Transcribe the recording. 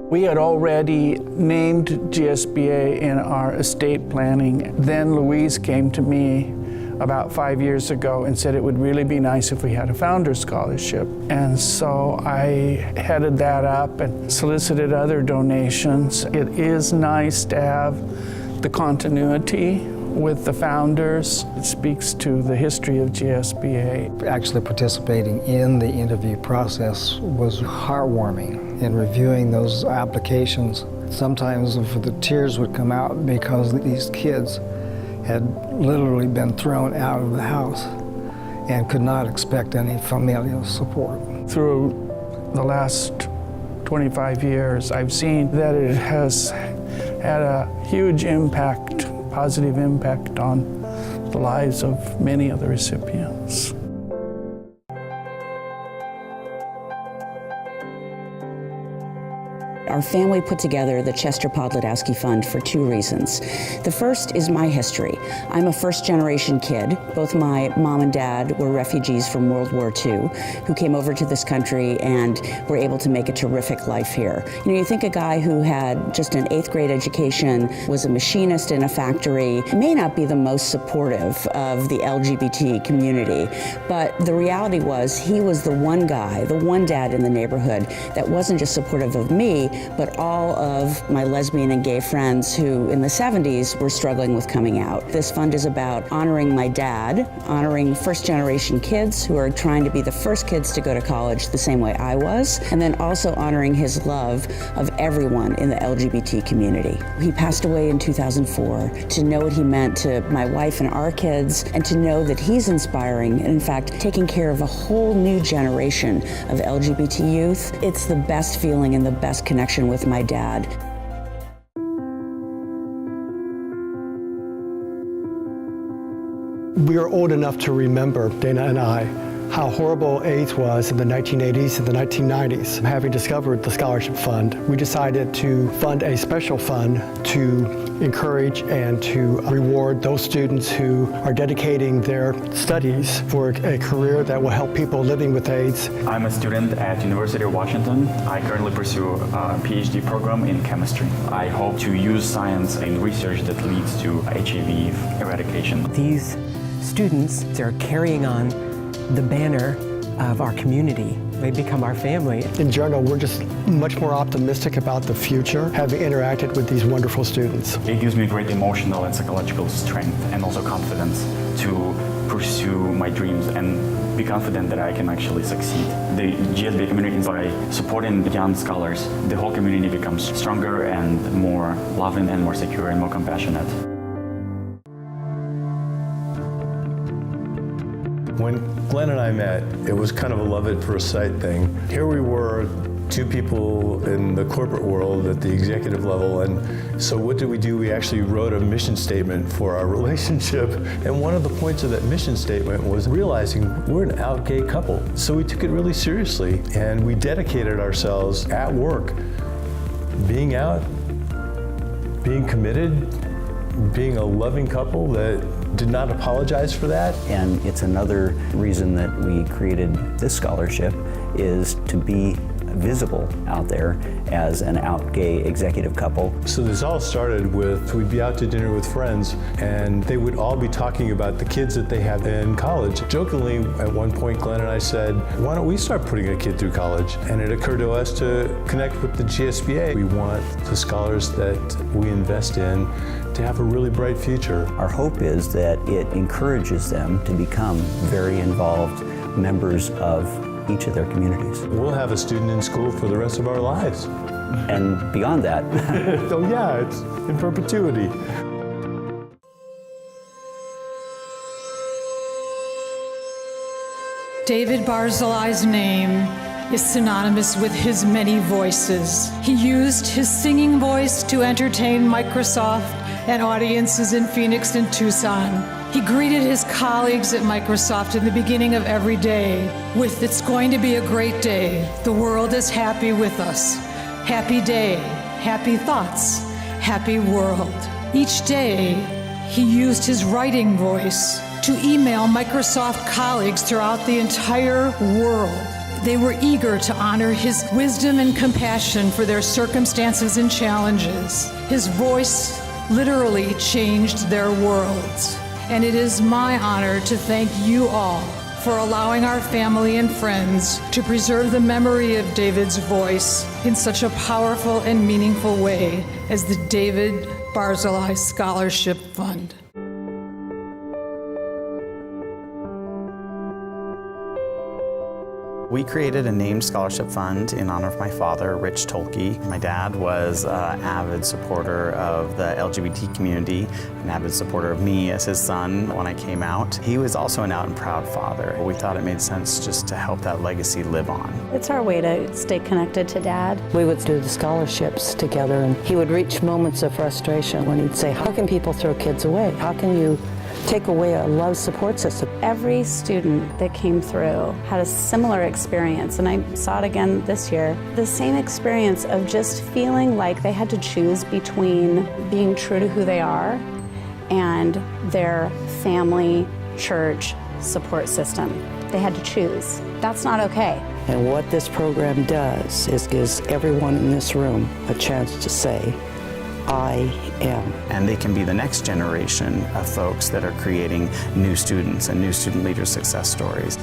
We had already named GSBA in our estate planning. Then Louise came to me about 5 years ago and said it would really be nice if we had a Founders Scholarship. And so I headed that up and solicited other donations. It is nice to have the continuity with the founders. It speaks to the history of GSBA. Actually participating in the interview process was heartwarming. In reviewing those applications, sometimes the tears would come out because these kids had literally been thrown out of the house and could not expect any familial support. Through the last 25 years, I've seen that it has had a huge impact, positive impact on the lives of many of the recipients. Our family put together the Chester Podlodowski Fund for two reasons. The first is my history. I'm a first-generation kid. Both my mom and dad were refugees from World War II who came over to this country and were able to make a terrific life here. You know, you think a guy who had just an 8th grade education, was a machinist in a factory, may not be the most supportive of the LGBT community, but the reality was he was the one guy, the one dad in the neighborhood that wasn't just supportive of me, but all of my lesbian and gay friends who in the 70s were struggling with coming out. This fund is about honoring my dad, honoring first-generation kids who are trying to be the first kids to go to college the same way I was, and then also honoring his love of everyone in the LGBT community. He passed away in 2004. To know what he meant to my wife and our kids, and to know that he's inspiring and in fact taking care of a whole new generation of LGBT youth, it's the best feeling and the best connection with my dad. We are old enough to remember, Dana and I, how horrible AIDS was in the 1980s and the 1990s. Having discovered the Scholarship Fund, we decided to fund a special fund to encourage and to reward those students who are dedicating their studies for a career that will help people living with AIDS. I'm a student at University of Washington. I currently pursue a PhD program in chemistry. I hope to use science in research that leads to HIV eradication. These students are carrying on the banner of our community. They become our family. In general, we're just much more optimistic about the future, having interacted with these wonderful students. It gives me great emotional and psychological strength and also confidence to pursue my dreams and be confident that I can actually succeed. The GSBA community, by supporting the young scholars, the whole community becomes stronger and more loving and more secure and more compassionate. When Glenn and I met, it was kind of a love at first sight thing. Here we were, two people in the corporate world at the executive level, and so what did we do? We actually wrote a mission statement for our relationship, and one of the points of that mission statement was realizing we're an out gay couple. So we took it really seriously, and we dedicated ourselves at work, being out, being committed, being a loving couple that did not apologize for that. And it's another reason that we created this scholarship, is to be visible out there as an out gay executive couple. So this all started with, we'd be out to dinner with friends and they would all be talking about the kids that they have in college. Jokingly, at one point, Glenn and I said, why don't we start putting a kid through college? And it occurred to us to connect with the GSBA. We want the scholars that we invest in to have a really bright future. Our hope is that it encourages them to become very involved members of each of their communities. We'll have a student in school for the rest of our lives. And beyond that. Oh yeah, it's in perpetuity. David Barzilai's name is synonymous with his many voices. He used his singing voice to entertain Microsoft and audiences in Phoenix and Tucson. He greeted his colleagues at Microsoft in the beginning of every day with, "It's going to be a great day. The world is happy with us. Happy day, happy thoughts, happy world." Each day, he used his writing voice to email Microsoft colleagues throughout the entire world They were eager to honor his wisdom and compassion for their circumstances and challenges. His voice literally changed their worlds. And it is my honor to thank you all for allowing our family and friends to preserve the memory of David's voice in such a powerful and meaningful way as the David Barzilai Scholarship Fund. We created a named scholarship fund in honor of my father, Rich Thoelke. My dad was an avid supporter of the LGBT community, an avid supporter of me as his son when I came out. He was also an out and proud father. We thought it made sense just to help that legacy live on. It's our way to stay connected to Dad. We would do the scholarships together, and he would reach moments of frustration when he'd say, how can people throw kids away? How can you take away a love support system? Every student that came through had a similar experience, and I saw it again this year. The same experience of just feeling like they had to choose between being true to who they are and their family, church, support system. They had to choose. That's not okay. And what this program does is gives everyone in this room a chance to say, I am. And they can be the next generation of folks that are creating new students and new student leader success stories.